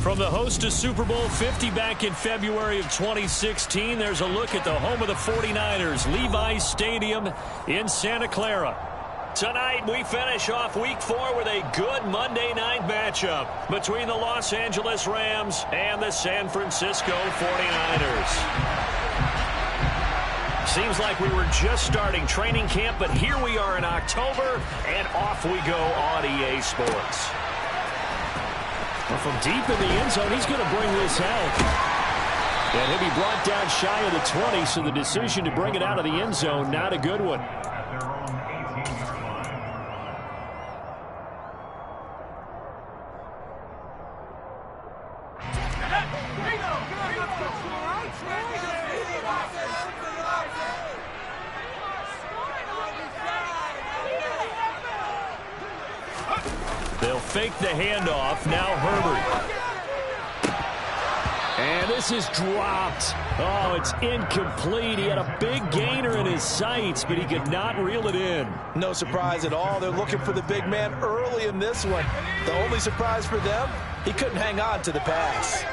From the host to Super Bowl 50 back in February of 2016, there's a look at the home of the 49ers, Levi's Stadium in Santa Clara. Tonight, we finish off Week 4 with a good Monday night matchup between the Los Angeles Rams and the San Francisco 49ers. Seems like we were just starting training camp, but here we are in October, and off we go on EA Sports. Well, from deep in the end zone, he's going to bring this out. And he'll be brought down shy of the 20, so the decision to bring it out of the end zone, not a good one. They'll fake the handoff. Now Herbert. And this is dropped. Oh, it's incomplete. He had a big gainer in his sights, but he could not reel it in. No surprise at all. They're looking for the big man early in this one. The only surprise for them, he couldn't hang on to the pass.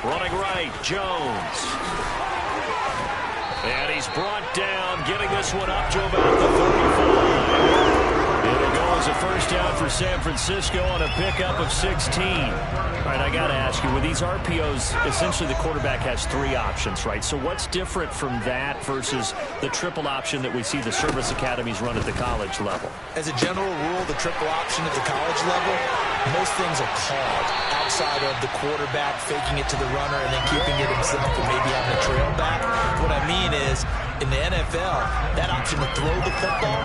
Running right, Jones. And he's brought down, getting this one up to about the 35. It'll go as a first down for San Francisco on a pickup of 16. All right, I got to ask you, with these RPOs, essentially the quarterback has three options, right? So what's different from that versus the triple option that we see the service academies run at the college level? As a general rule, the triple option at the college level, most things are called outside of the quarterback faking it to the runner and then keeping it himself and maybe having a trail back. What I mean is, in the NFL, that option to throw the football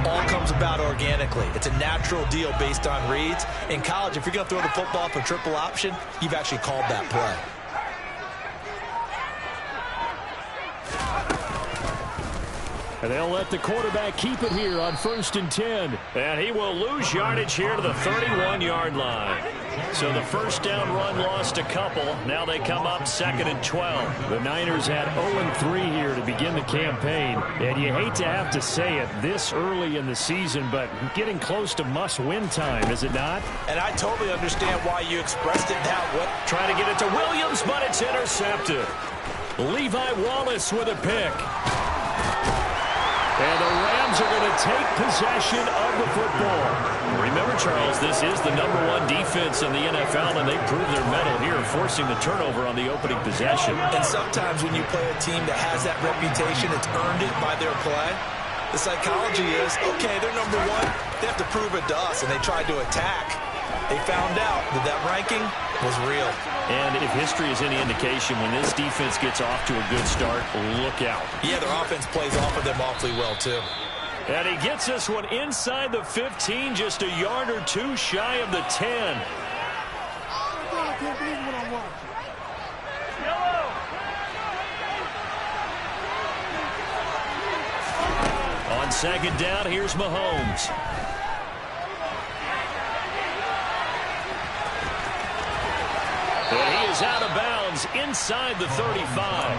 all comes about organically. It's a natural deal based on reads. In college, if you're going to throw the football for triple option, you've actually called that play. And they'll let the quarterback keep it here on 1st and 10. And he will lose yardage here to the 31-yard line. So the first down run lost a couple. Now they come up 2nd and 12. The Niners had 0-3 here to begin the campaign. And you hate to have to say it this early in the season, but getting close to must-win time, is it not? And I totally understand why you expressed it that way. Trying to get it to Williams, but it's intercepted. Levi Wallace with a pick. And the Rams are going to take possession of the football. Remember, Charles, this is the #1 defense in the NFL, and they proved their mettle here, forcing the turnover on the opening possession. And sometimes when you play a team that has that reputation, it's earned it by their play. The psychology is, okay, they're #1. They have to prove it to us, and they tried to attack. They found out that that ranking was real. And if history is any indication, when this defense gets off to a good start, look out. Yeah, their offense plays off of them awfully well, too. And he gets this one inside the 15, just a yard or two shy of the 10. On 2nd down, here's Mahomes. And he is out of bounds inside the 35.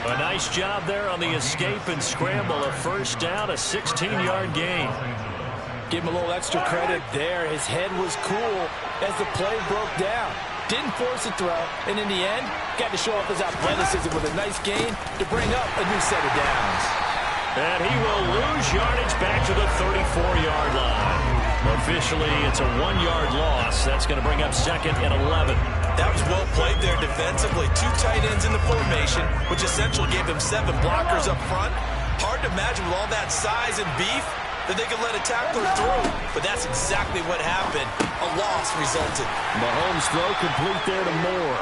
A nice job there on the escape and scramble. A first down, a 16-yard gain. Give him a little extra credit there. His head was cool as the play broke down. Didn't force a throw, and in the end, got to show off his athleticism with a nice gain to bring up a new set of downs. And he will lose yardage back to the 34-yard line. Officially, it's a 1-yard loss. That's going to bring up 2nd and 11. That was well played there defensively. 2 tight ends in the formation, which essentially gave them 7 blockers up front. Hard to imagine with all that size and beef that they could let a tackler through. But that's exactly what happened. A loss resulted. Mahomes' throw complete there to Moore.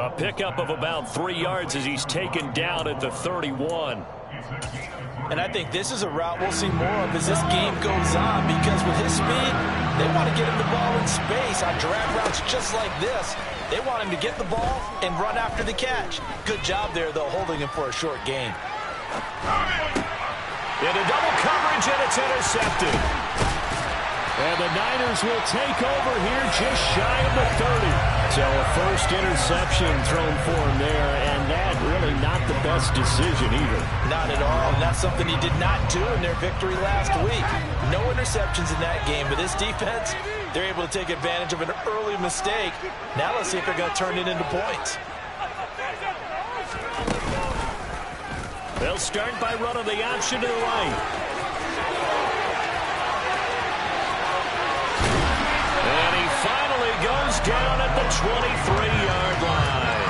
A pickup of about 3 yards as he's taken down at the 31. And I think this is a route we'll see more of as this game goes on, because with his speed, they want to get him the ball in space on drag routes just like this. They want him to get the ball and run after the catch. Good job there, though, holding him for a short gain. Into double coverage, and it's intercepted. And the Niners will take over here just shy of the 30. So a first interception thrown for him there, and that really not the best decision either. Not at all, and that's something he did not do in their victory last week. No interceptions in that game, but this defense, they're able to take advantage of an early mistake. Now let's see if they're going to turn it into points. They'll start by running the option to the right. And he finally goes down at the 23-yard line.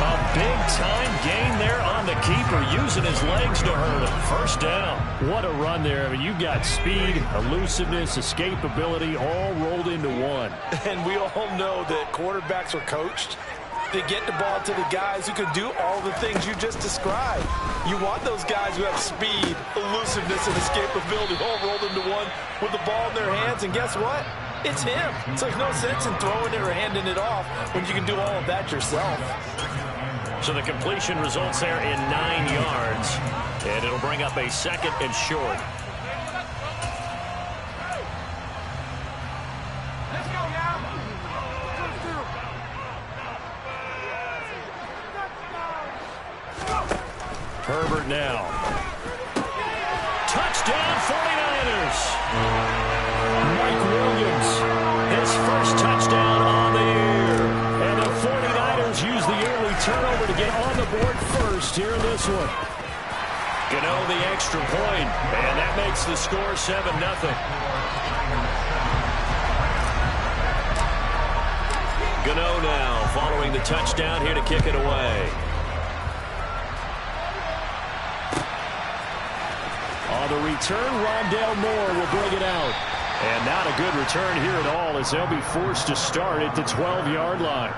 A big-time gain there on the keeper, using his legs to hurt him. First down. What a run there. I mean, you've got speed, elusiveness, escapability, all rolled into one. And we all know that quarterbacks are coached to get the ball to the guys who can do all the things you just described. You want those guys who have speed, elusiveness, and escapability all rolled into one with the ball in their hands, and guess what? It's him. So there's no sense in throwing it or handing it off when you can do all of that yourself. So the completion results there in 9 yards, and it'll bring up a second and short. Herbert now. Touchdown 49ers. Mike Williams, his first touchdown on the year. And the 49ers use the early turnover to get on the board first here in this one. Gano the extra point, and that makes the score 7-0. Gano now following the touchdown here to kick it away. On the return, Rondale Moore will bring it out. And not a good return here at all, as they'll be forced to start at the 12-yard line.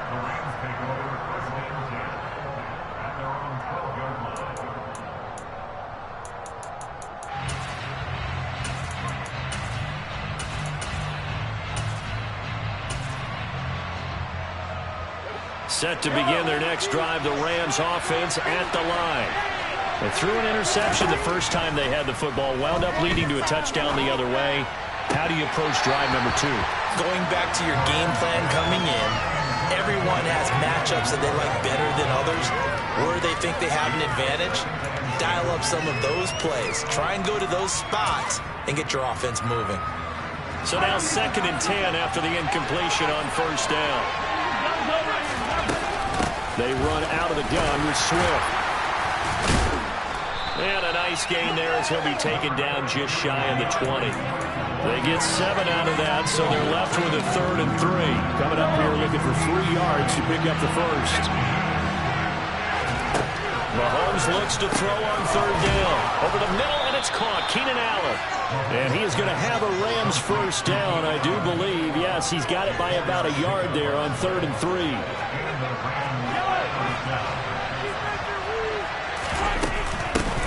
Set to begin their next drive, the Rams offense at the line. They threw an interception the first time they had the football, wound up leading to a touchdown the other way. How do you approach drive number 2? Going back to your game plan coming in, everyone has matchups that they like better than others, where they think they have an advantage. Dial up some of those plays. Try and go to those spots and get your offense moving. So now 2nd and 10 after the incompletion on first down. They run out of the gun with Swift. And a nice gain there as he'll be taken down just shy of the 20. They get 7 out of that, so they're left with a 3rd and 3. Coming up here looking for 3 yards to pick up the first. Mahomes looks to throw on 3rd down. Over the middle, and it's caught. Keenan Allen. And he is going to have a Rams first down, I do believe. Yes, he's got it by about a yard there on 3rd and 3.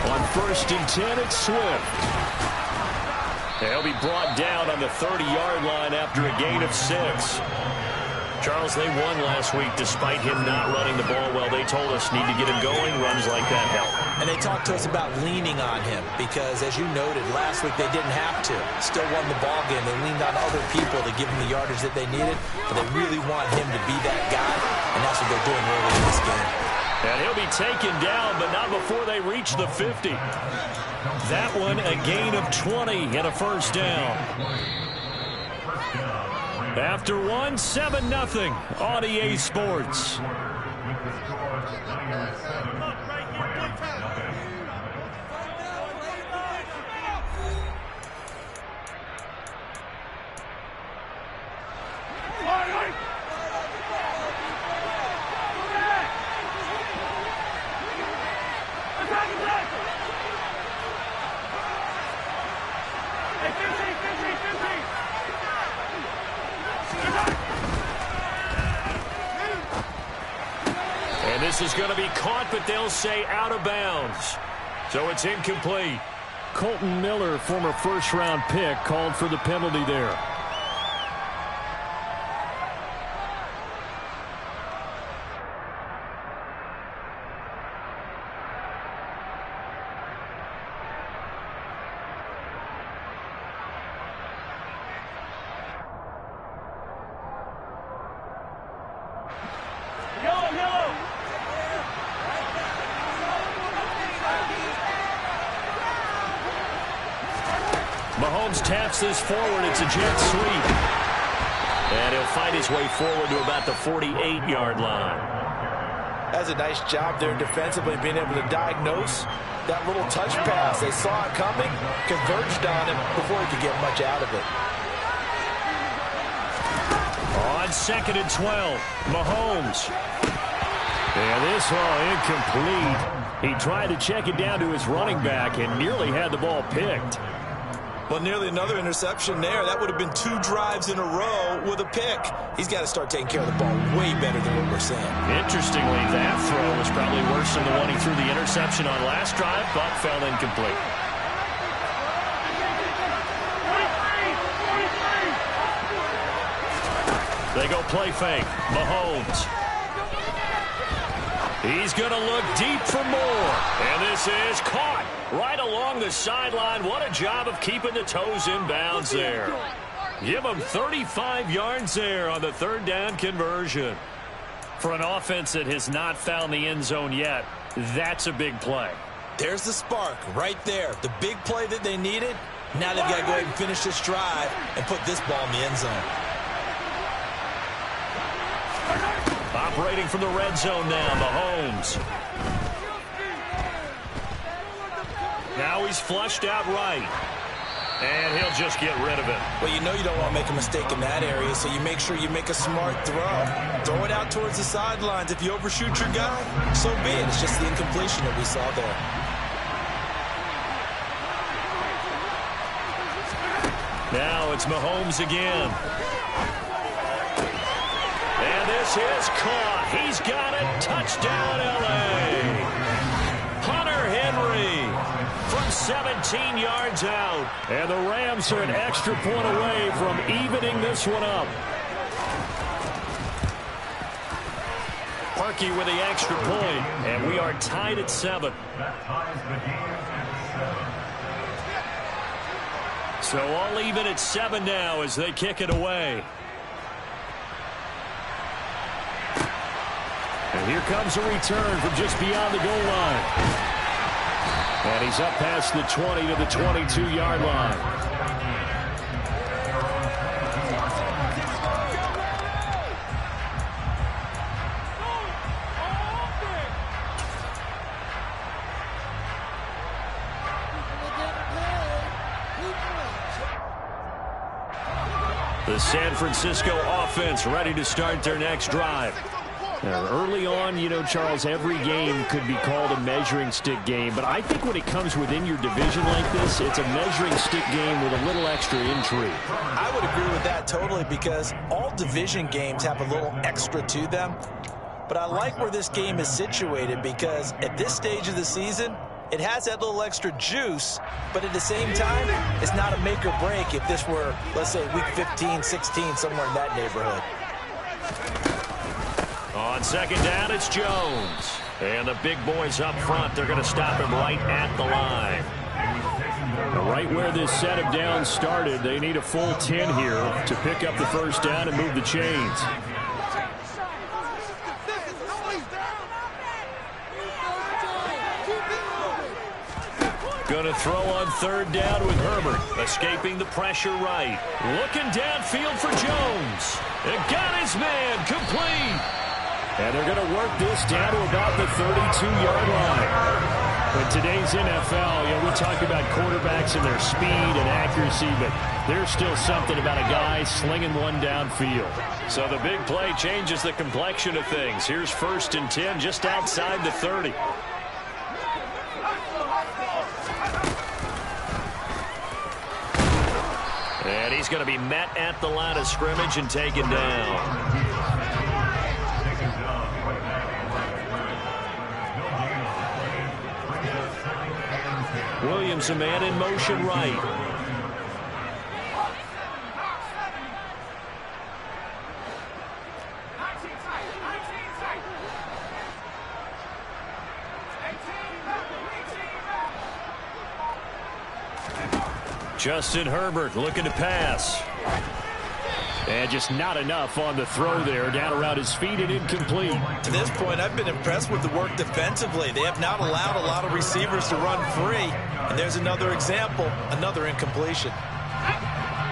On 1st and 10, it's Swift. They'll be brought down on the 30-yard line after a gain of 6. Charles, they won last week despite him not running the ball well. They told us need to get him going. Runs like that help. And they talked to us about leaning on him because, as you noted, last week they didn't have to. Still won the ball game. They leaned on other people to give them the yardage that they needed, but they really want him to be that guy, and that's what they're doing early in this game. And he'll be taken down, but not before they reach the 50. That one, a gain of 20 and a first down. After one, 7-0 on EA Sports. And this is going to be caught, but they'll say out of bounds. So it's incomplete. Colton Miller, former first-round pick, called for the penalty there. Mahomes taps this forward. It's a jet sweep. And he'll fight his way forward to about the 48-yard line. That's a nice job there defensively, being able to diagnose that little touch pass. They saw it coming, converged on him before he could get much out of it. On 2nd and 12, Mahomes. And this one incomplete. He tried to check it down to his running back and nearly had the ball picked. Well, nearly another interception there. That would have been 2 drives in a row with a pick. He's got to start taking care of the ball way better than what we're seeing. Interestingly, that throw was probably worse than the one he threw the interception on last drive, but fell incomplete. They go play fake. Mahomes. He's going to look deep for more. And this is caught right along the sideline. What a job of keeping the toes in bounds there. Give him 35 yards there on the 3rd down conversion. For an offense that has not found the end zone yet, that's a big play. There's the spark right there. The big play that they needed. Now they've got to go ahead and finish this drive and put this ball in the end zone. Operating from the red zone now, Mahomes. Now he's flushed out right. And he'll just get rid of it. Well, you know you don't want to make a mistake in that area, so you make sure you make a smart throw. Throw it out towards the sidelines. If you overshoot your guy, so be it. It's just the incompletion that we saw there. Now it's Mahomes again. And this is caught. He's got it. Touchdown, L.A. Hunter Henry from 17 yards out. And the Rams are an extra point away from evening this one up. Parkey with the extra point, and we are tied at 7. So all even at 7 now as they kick it away. And here comes a return from just beyond the goal line. And he's up past the 20 to the 22-yard line. The San Francisco offense ready to start their next drive. Now, early on, you know, Charles, every game could be called a measuring stick game. But I think when it comes within your division like this, it's a measuring stick game with a little extra intrigue. I would agree with that totally, because all division games have a little extra to them. But I like where this game is situated, because at this stage of the season, it has that little extra juice, but at the same time, it's not a make or break if this were, let's say, week 15, 16, somewhere in that neighborhood. On 2nd down, it's Jones. And the big boys up front, they're going to stop him right at the line. Now, right where this set of downs started, they need a full 10 here to pick up the first down and move the chains. Going to throw on 3rd down with Herbert, escaping the pressure right. Looking downfield for Jones. And got his man complete. And they're going to work this down to about the 32-yard line. In today's NFL, you know, we talk about quarterbacks and their speed and accuracy, but there's still something about a guy slinging one downfield. So the big play changes the complexion of things. Here's 1st and 10 just outside the 30. And he's going to be met at the line of scrimmage and taken down. Williams, a man in motion right. Justin Herbert looking to pass. And just not enough on the throw there. Down around his feet and incomplete. To this point, I've been impressed with the work defensively. They have not allowed a lot of receivers to run free. And there's another example, another incompletion.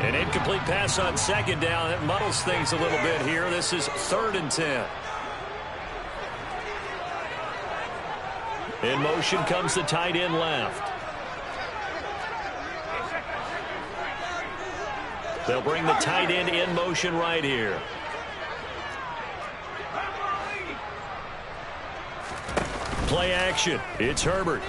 An incomplete pass on second down. That muddles things a little bit here. This is 3rd and 10. In motion comes the tight end left. They'll bring the tight end in motion right here. Play action. It's Herbert.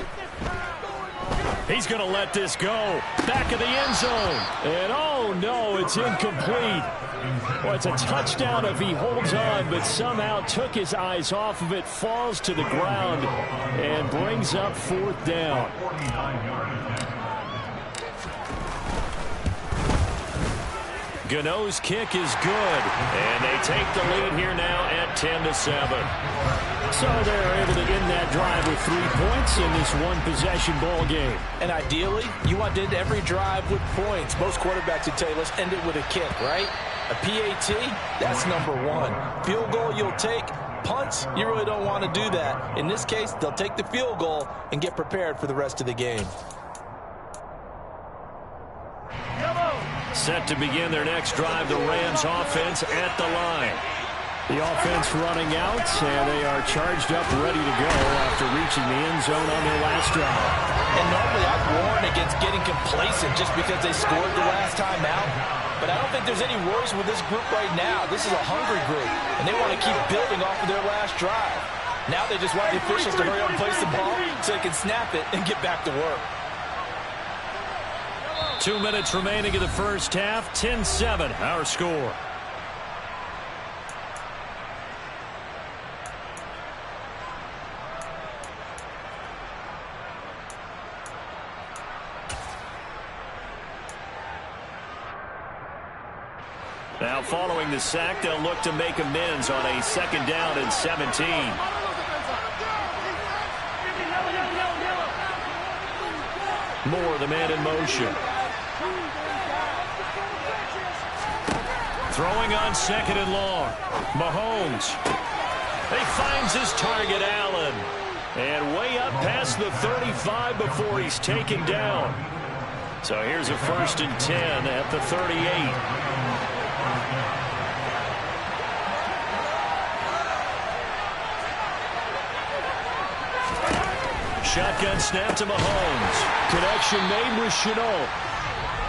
He's going to let this go. Back of the end zone. And oh no, it's incomplete. Well, it's a touchdown if he holds on, but somehow took his eyes off of it, falls to the ground, and brings up 4th down. Gano's kick is good, and they take the lead here now at 10-7. So they're able to end that drive with 3 points in this one-possession ball game. And ideally, you want to end every drive with points. Most quarterbacks would tell you, let's end it with a kick, right? A PAT, that's number 1. Field goal you'll take. Punts, you really don't want to do that. In this case, they'll take the field goal and get prepared for the rest of the game. Set to begin their next drive, the Rams offense at the line. The offense running out, and they are charged up, ready to go after reaching the end zone on their last drive. And normally I'd warn against getting complacent just because they scored the last time out. But I don't think there's any worries with this group right now. This is a hungry group, and they want to keep building off of their last drive. Now they just want the officials to hurry up and place the ball so they can snap it and get back to work. 2 minutes remaining in the first half. 10-7, our score. Now following the sack, they'll look to make amends on a 2nd down and 17. Moore, the man in motion. Throwing on 2nd and long. Mahomes. He finds his target, Allen. And way up past the 35 before he's taken down. So here's a 1st and 10 at the 38. Shotgun snap to Mahomes. Connection made with Chenault.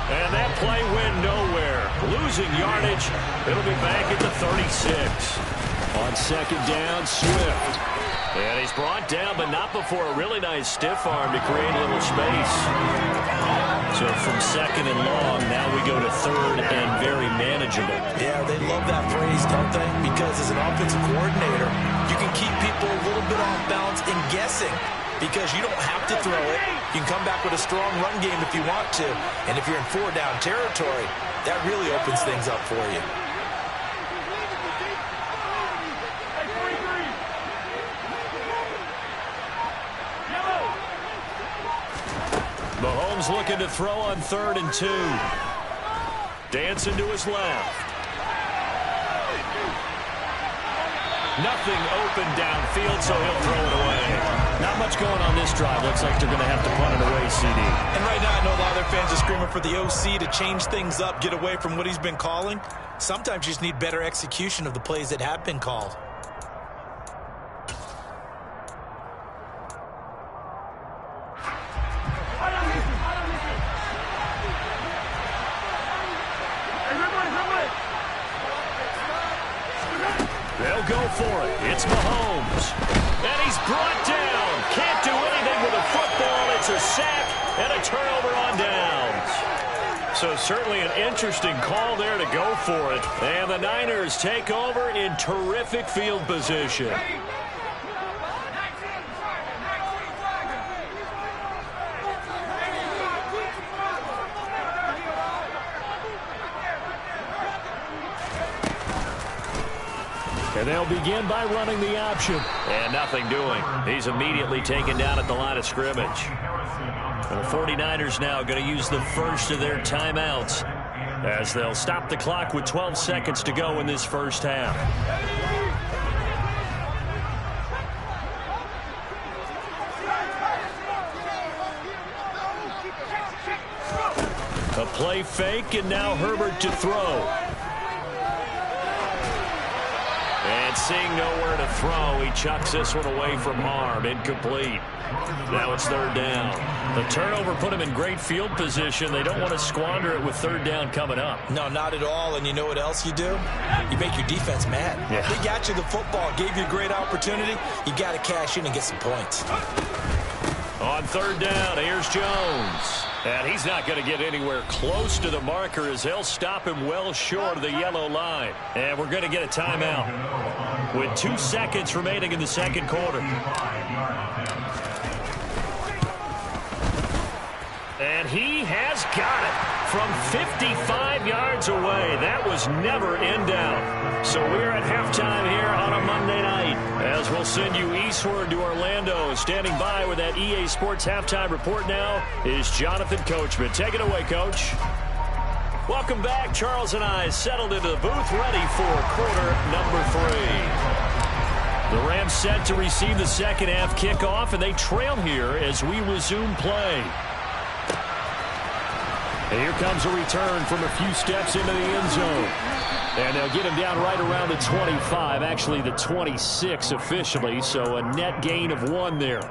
And that play went nowhere. Losing yardage. It'll be back at the 36. On 2nd down, Swift. And he's brought down, but not before a really nice stiff arm to create a little space. So from 2nd and long, now we go to 3rd and very manageable. Yeah, they love that phrase, don't they? Because as an offensive coordinator, you can keep people a little bit off balance and guessing. Because you don't have to throw it. You can come back with a strong run game if you want to. And if you're in 4-down territory, that really opens things up for you. Mahomes looking to throw on 3rd and 2. Dancing to his left. Nothing open downfield, so he'll throw it away. Not much going on this drive. Looks like they're going to have to punt it away, CD. And right now I know a lot of their fans are screaming for the OC to change things up, get away from what he's been calling. Sometimes you just need better execution of the plays that have been called. They'll go for it. It's Mahomes. And he's brought down. Can't do anything with a football. It's a sack and a turnover on downs. So certainly an interesting call there to go for it. And the Niners take over in terrific field position. And they'll begin by running the option. And nothing doing. He's immediately taken down at the line of scrimmage. And the 49ers now going to use the first of their timeouts as they'll stop the clock with 12 seconds to go in this first half. A play fake, and now Herbert to throw. And seeing nowhere to throw, he chucks this one away from harm. Incomplete. Now it's third down. The turnover put him in great field position. They don't want to squander it with third down coming up. No, not at all. And you know what else you do? You make your defense mad. Yeah. They got you the football, gave you a great opportunity. You got to cash in and get some points. On third down, here's Jones. And he's not going to get anywhere close to the marker as they'll stop him well short of the yellow line. And we're going to get a timeout with 2 seconds remaining in the second quarter. And he has got it from 55 yards away. That was never in doubt. So we're at halftime here on a Monday night as we'll send you eastward to Orlando. Standing by with that EA Sports halftime report now is Jonathan Coachman. Take it away, Coach. Welcome back. Charles and I settled into the booth ready for quarter number 3. The Rams set to receive the second half kickoff, and they trail here as we resume play. And here comes a return from a few steps into the end zone. And they'll get him down right around the 25, actually the 26 officially, so a net gain of 1 there.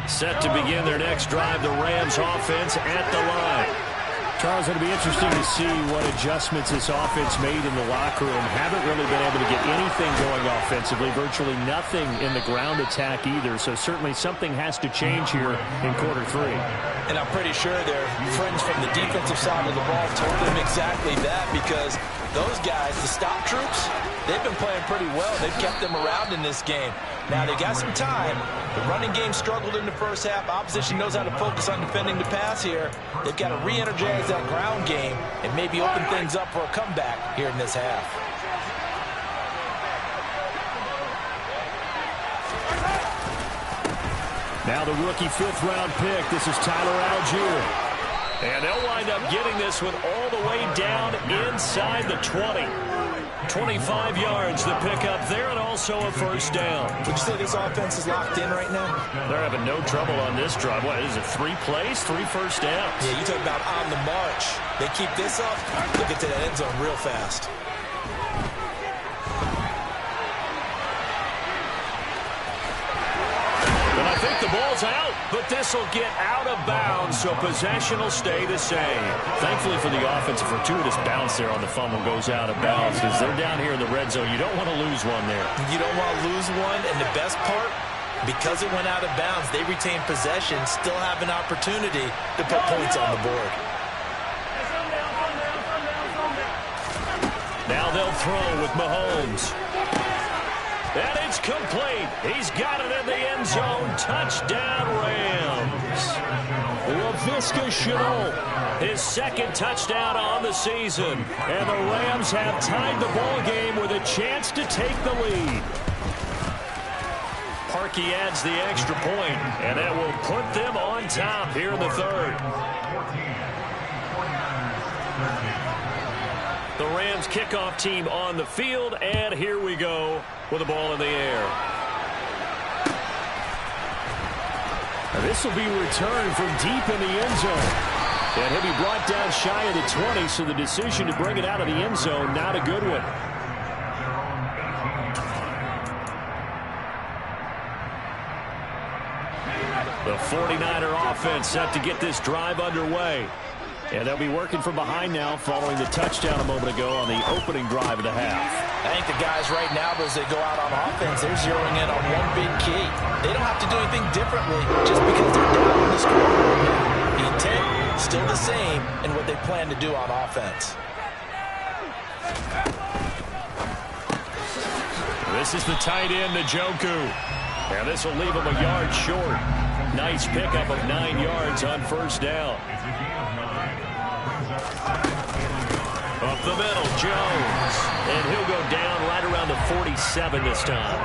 Set to begin their next drive, the Rams offense at the line. Charles, it'll be interesting to see what adjustments this offense made in the locker room. Haven't really been able to get anything going offensively, virtually nothing in the ground attack either. So certainly something has to change here in quarter 3. And I'm pretty sure their friends from the defensive side of the ball told them exactly that, because those guys, the stop troops, they've been playing pretty well. They've kept them around in this game. Now, they got some time. The running game struggled in the first half. Opposition knows how to focus on defending the pass here. They've got to re-energize that ground game and maybe open things up for a comeback here in this half. Now the rookie 5th-round pick. This is Tyler Algier. And they'll wind up getting this one all the way down inside the 20. 25 yards the pickup there, and also a first down. Would you say this offense is locked in right now? They're having no trouble on this drive. What is it, 3 plays, 3 first downs? Yeah, you talk about on the march. They keep this up, they'll get to that end zone real fast. I think the ball's out, but this will get out of bounds, so possession will stay the same. Thankfully for the offense, a fortuitous bounce there on the fumble goes out of bounds because they're down here in the red zone. You don't want to lose one there. You don't want to lose one, and the best part, because it went out of bounds, they retain possession, still have an opportunity to put points on the board. Now they'll throw with Mahomes. And it's complete. He's got it in the end zone. Touchdown, Rams. Laviska Shenault, his second touchdown on the season. And the Rams have tied the ball game with a chance to take the lead. Parkey adds the extra point, and that will put them on top here in the third. The Rams kickoff team on the field, and here we go with the ball in the air. Now this will be returned from deep in the end zone. And he'll be brought down shy of the 20, so the decision to bring it out of the end zone, not a good one. The 49er offense set to get this drive underway. And they'll be working from behind now following the touchdown a moment ago on the opening drive of the half. I think the guys right now, as they go out on offense, they're zeroing in on one big key. They don't have to do anything differently just because they're down in the scoreboard now. The intent still the same in what they plan to do on offense. This is the tight end, Njoku. And this will leave him a yard short. Nice pickup of 9 yards on first down. Up the middle, Jones. And he'll go down right around the 47 this time.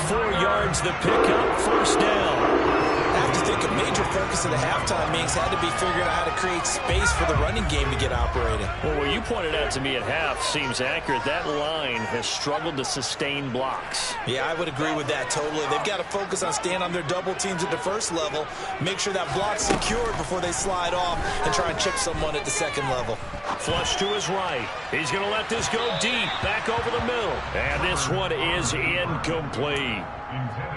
4 yards the pickup, first down. I have to think a major focus of the halftime meetings had to be figuring out how to create space for the running game to get operating. Well, what you pointed out to me at half seems accurate. That line has struggled to sustain blocks. Yeah, I would agree with that totally. They've got to focus on staying on their double teams at the first level, make sure that block's secured before they slide off and try and chip someone at the second level. Flush to his right. He's going to let this go deep, back over the middle. And this one is incomplete.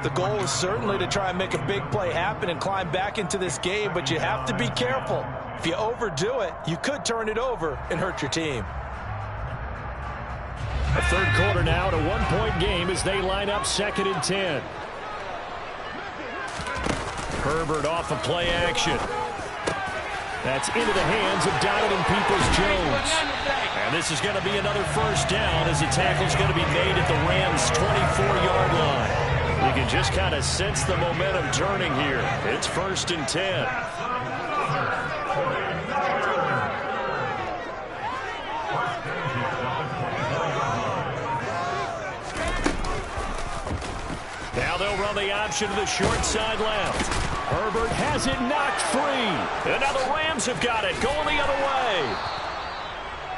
The goal is certainly to try and make a big play happen and climb back into this game, but you have to be careful. If you overdo it, you could turn it over and hurt your team. A third quarter now at a one-point game as they line up 2nd and 10. Herbert off of play action. That's into the hands of Donovan Peoples-Jones. And this is going to be another first down as the tackle's going to be made at the Rams' 24-yard line. You can just kind of sense the momentum turning here. It's 1st and 10. Now they'll run the option to the short side left. Herbert has it knocked free. And now the Rams have got it, going the other way.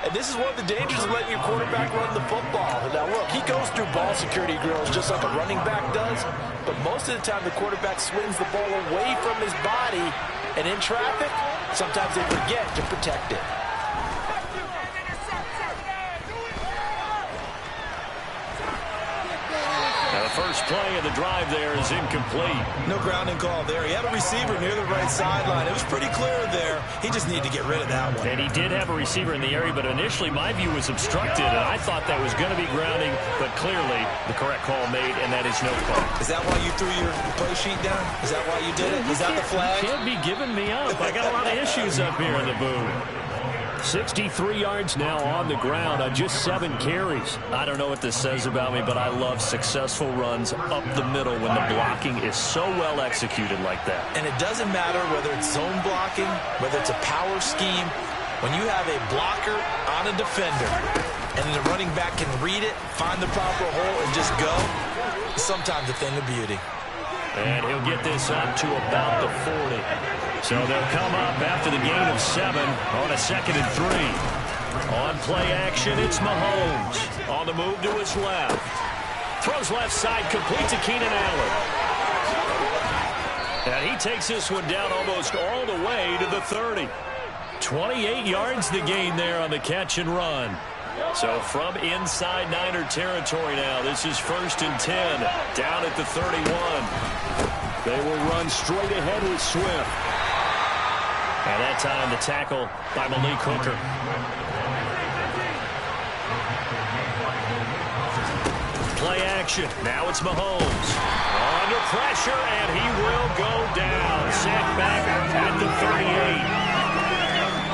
And this is one of the dangers of letting your quarterback run the football. Now, look, he goes through ball security drills just like a running back does, but most of the time the quarterback swings the ball away from his body, and in traffic, sometimes they forget to protect it. Now, the first play of the drive there is incomplete. No grounding call there. He had a receiver near the right sideline. It was pretty clear there. He just needed to get rid of that one. And he did have a receiver in the area, but initially my view was obstructed, and I thought that was going to be grounding, but clearly the correct call made, and that is no call. Is that why you threw your play sheet down? Is that why you did it? Is that the flag? You can't be giving me up. I got a lot of issues up here in the booth. 63 yards now on the ground on just 7 carries. I don't know what this says about me, but I love successful runs up the middle when the blocking is so well executed like that. And it doesn't matter whether it's zone blocking, whether it's a power scheme. When you have a blocker on a defender and the running back can read it, find the proper hole, and just go, it's sometimes a thing of beauty. And he'll get this up to about the 40. So they'll come up after the gain of 7 on a 2nd and 3. On play action, it's Mahomes. On the move to his left. Throws left side, complete to Keenan Allen. And he takes this one down almost all the way to the 30. 28 yards the gain there on the catch and run. So from inside Niner territory now, this is 1st and 10, down at the 31. They will run straight ahead with Swift. And that time the tackle by Malik Hooker. Play action. Now it's Mahomes. Under pressure, and he will go down. Sacked back at the 38.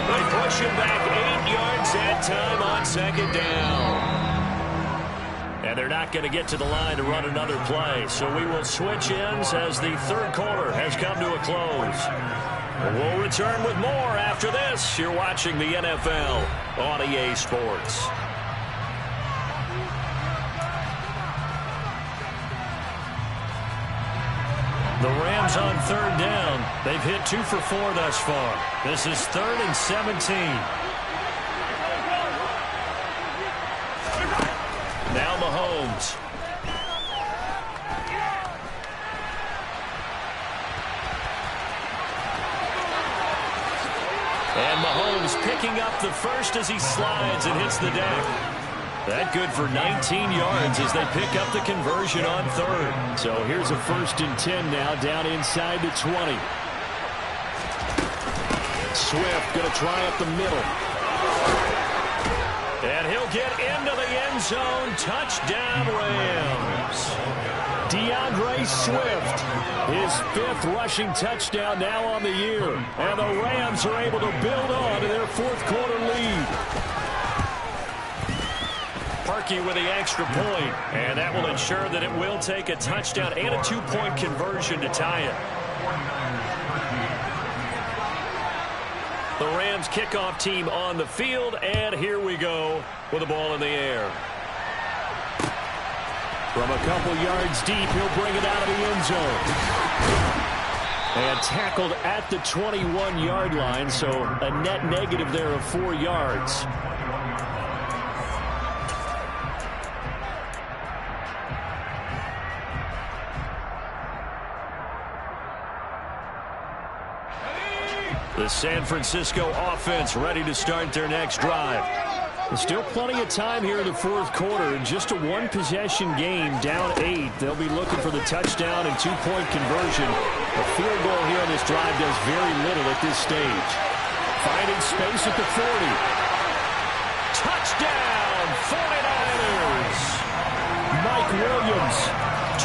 They push him back 8 yards that time on 2nd down. And they're not going to get to the line to run another play. So we will switch ends as the third quarter has come to a close. We'll return with more after this. You're watching the NFL on EA Sports. The Rams on 3rd down. They've hit 2 for 4 thus far. This is 3rd and 17. Now Mahomes. And Mahomes picking up the first as he slides and hits the deck. That good for 19 yards as they pick up the conversion on 3rd. So here's a 1st and 10 now down inside the 20. Swift going to try up the middle. And he'll get into the end zone. Touchdown, Rams. DeAndre Swift, his 5th rushing touchdown now on the year. And the Rams are able to build on to their 4th quarter lead. Parkey with the extra point, and that will ensure that it will take a touchdown and a 2-point conversion to tie it. The Rams kickoff team on the field, and here we go with the ball in the air. From a couple yards deep, he'll bring it out of the end zone. And tackled at the 21-yard line, so a net negative there of 4 yards. The San Francisco offense ready to start their next drive. There's still plenty of time here in the fourth quarter. In just a one-possession game, down 8. They'll be looking for the touchdown and two-point conversion. A field goal here on this drive does very little at this stage. Finding space at the 40. Touchdown, 49ers! Mike Williams.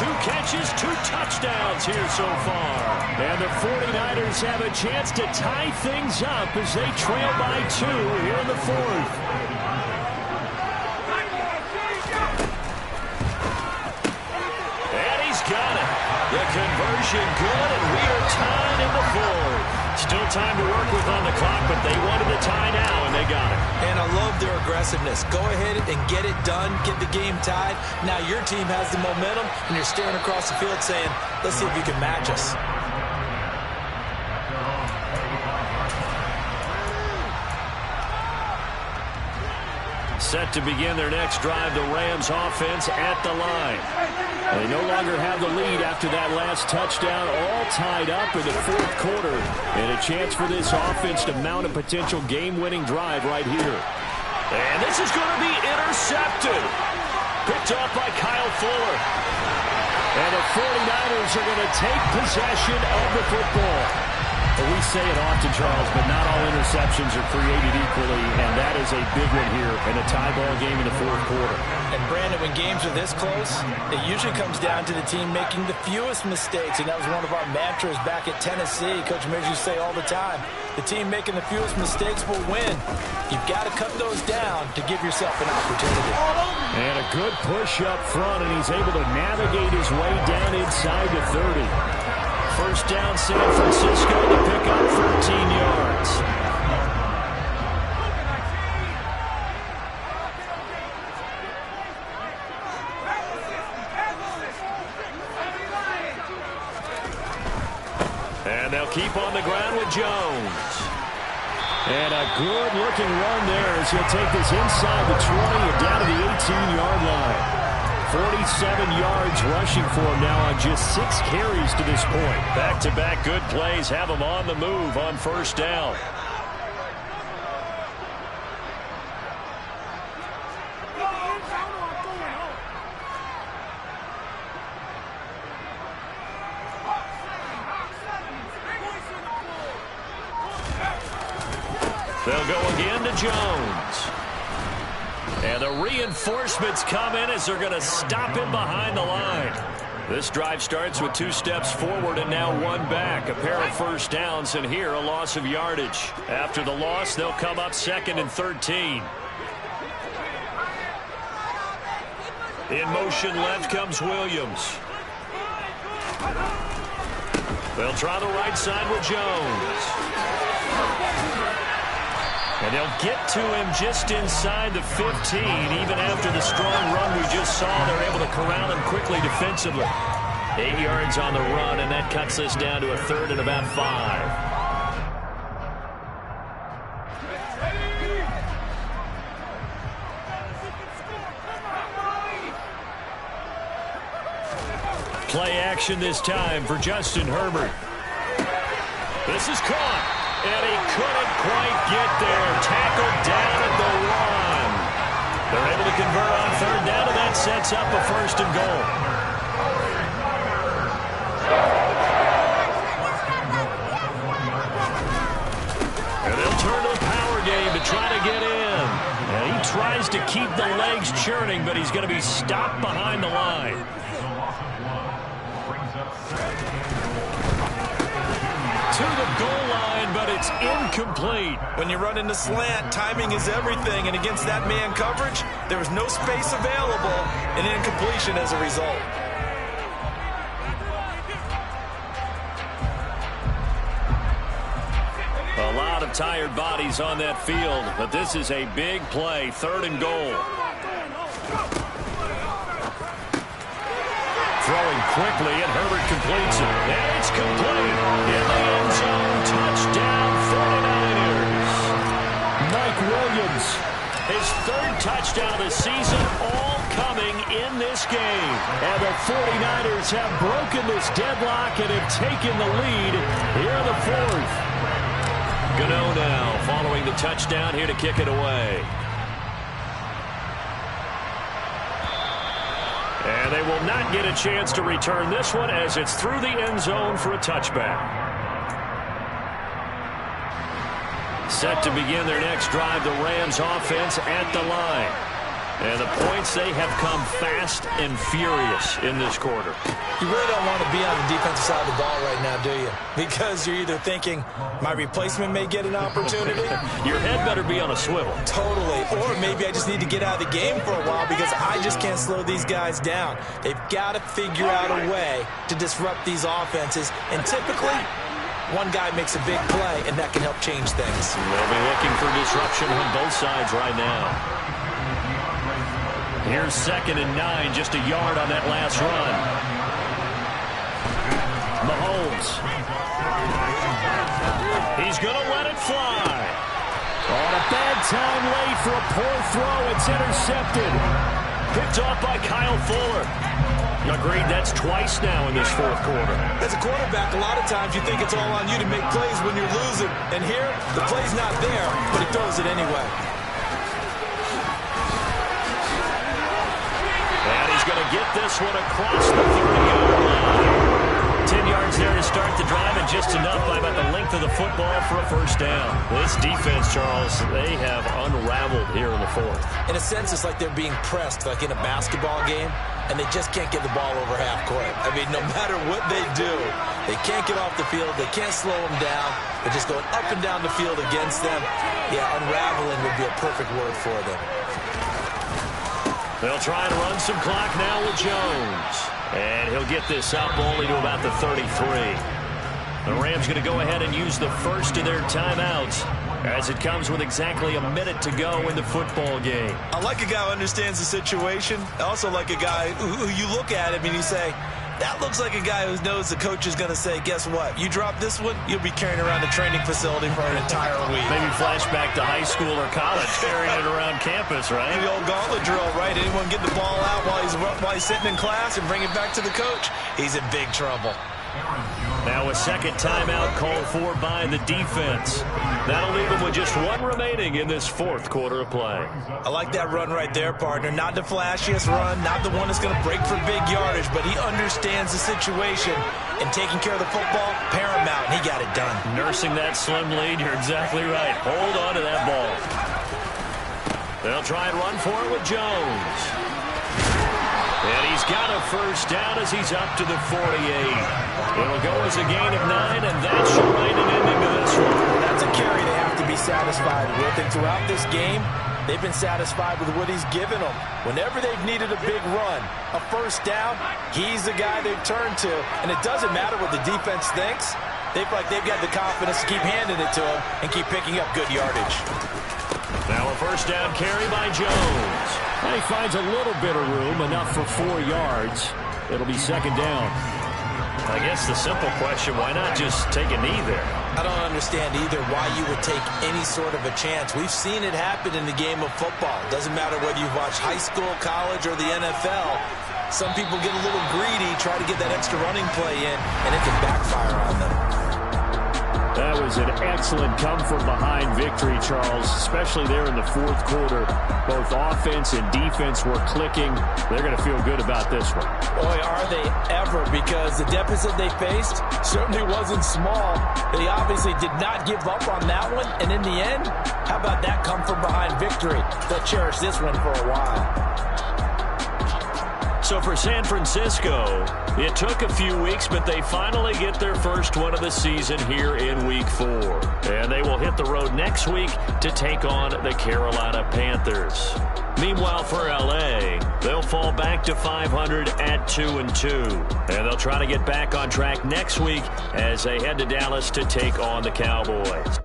2 catches, 2 touchdowns here so far. And the 49ers have a chance to tie things up as they trail by 2 here in the fourth. And he's got it. The conversion good, and we are tied in the fourth. Still time to work with on the clock, but they wanted the tie now, and they got it. And I love their aggressiveness. Go ahead and get it done, get the game tied. Now your team has the momentum, and you're staring across the field saying, let's see if you can match us. Set to begin their next drive, the Rams offense at the line. They no longer have the lead after that last touchdown, all tied up in the fourth quarter. And a chance for this offense to mount a potential game-winning drive right here. And this is going to be intercepted. Picked off by Kyle Fuller. And the 49ers are going to take possession of the football. Well, we say it often, Charles, but not all interceptions are created equally, and that is a big one here in a tie ball game in the fourth quarter. And, Brandon, when games are this close, it usually comes down to the team making the fewest mistakes, and that was one of our mantras back at Tennessee. Coach Midge used to say all the time, the team making the fewest mistakes will win. You've got to cut those down to give yourself an opportunity. And a good push up front, and he's able to navigate his way down inside the 30. First down, San Francisco to pick up 13 yards. And they'll keep on the ground with Jones. And a good-looking run there as he'll take this inside the 20 and down to the 18-yard line. 47 yards rushing for him now on just 6 carries to this point. Back-to-back good plays have him on the move on first down. They'll go again to Jones. And the reinforcements come in as they're going to stop him behind the line. This drive starts with 2 steps forward and now 1 back. A pair of first downs, and here a loss of yardage. After the loss, they'll come up 2nd and 13. In motion left comes Williams. They'll try the right side with Jones. And they'll get to him just inside the 15. Even after the strong run we just saw, they're able to corral him quickly defensively. 8 yards on the run, and that cuts this down to a 3rd and about 5. Play action this time for Justin Herbert. This is caught. And he couldn't quite get there. Tackled down at the 1. They're able to convert on 3rd down, and that sets up a 1st and goal. And they'll turn to the power game to try to get in. And he tries to keep the legs churning, but he's going to be stopped behind the line. To the goal line, but it's incomplete. When you run into slant, timing is everything, and against that man coverage, there was no space available, and incompletion as a result. A lot of tired bodies on that field, but this is a big play, 3rd and goal. throwing quickly, and Herbert completes it. And it's complete. In the end zone, touchdown 49ers. Mike Williams. His third touchdown of the season, all coming in this game. And the 49ers have broken this deadlock and have taken the lead here in the fourth. Gano now following the touchdown here to kick it away. And they will not get a chance to return this one as it's through the end zone for a touchback. Set to begin their next drive, the Rams offense at the line. And the points, they have come fast and furious in this quarter. You really don't want to be on the defensive side of the ball right now, do you? Because you're either thinking, my replacement may get an opportunity. Your head better be on a swivel. Totally. Or maybe I just need to get out of the game for a while because I just can't slow these guys down. They've got to figure out a way to disrupt these offenses. And typically, one guy makes a big play, and that can help change things. They'll be looking for disruption on both sides right now. Here's 2nd and 9, just a yard on that last run. Mahomes. He's going to let it fly. On a bad time late for a poor throw. It's intercepted. Picked off by Kyle Fuller. Agreed, that's twice now in this fourth quarter. As a quarterback, a lot of times you think it's all on you to make plays when you're losing. And here, the play's not there, but he throws it anyway. And he's going to get this one across the 30-yard line. 10 yards there to start the drive, and just enough by about the length of the football for a first down. This defense, Charles, they have unraveled here in the fourth. In a sense, it's like they're being pressed, like in a basketball game, and they just can't get the ball over half court. I mean, no matter what they do, they can't get off the field. They can't slow them down. They're just going up and down the field against them. Yeah, unraveling would be a perfect word for them. They'll try to run some clock now with Jones. And he'll get this up only to about the 33. The Rams going to go ahead and use the first of their timeouts as it comes with exactly a minute to go in the football game. I like a guy who understands the situation. I also like a guy who you look at him and you say, that looks like a guy who knows the coach is going to say, guess what? You drop this one, you'll be carrying around the training facility for an entire week. Maybe flashback to high school or college, carrying it around campus, right? The old gauntlet drill, right? Anyone get the ball out while he's sitting in class and bring it back to the coach? He's in big trouble. Now a second timeout called for by the defense. That'll leave them with just one remaining in this fourth quarter of play. I like that run right there, partner. Not the flashiest run, not the one that's going to break for big yardage, but he understands the situation, and taking care of the football, paramount. He got it done. Nursing that slim lead, you're exactly right. Hold on to that ball. They'll try and run for it with Jones. And he's got a first down as he's up to the 48. It'll go as a gain of 9, and that should write an ending to this one. That's a carry they have to be satisfied with. And throughout this game, they've been satisfied with what he's given them. Whenever they've needed a big run, a first down, he's the guy they've turned to. And it doesn't matter what the defense thinks. They've got the confidence to keep handing it to him and keep picking up good yardage. Now a first down carry by Jones. And he finds a little bit of room, enough for 4 yards. It'll be second down. I guess the simple question, why not just take a knee there? I don't understand either why you would take any sort of a chance. We've seen it happen in the game of football. Doesn't matter whether you've watched high school, college, or the NFL. Some people get a little greedy, try to get that extra running play in, and it can backfire on them. That was an excellent come-from-behind victory, Charles, especially there in the fourth quarter. Both offense and defense were clicking. They're going to feel good about this one. Boy, are they ever, because the deficit they faced certainly wasn't small. They obviously did not give up on that one, and in the end, how about that come-from-behind victory? They'll cherish this one for a while. So for San Francisco, it took a few weeks, but they finally get their first one of the season here in Week 4. And they will hit the road next week to take on the Carolina Panthers. Meanwhile, for L.A., they'll fall back to 500 at 2-2. And they'll try to get back on track next week as they head to Dallas to take on the Cowboys.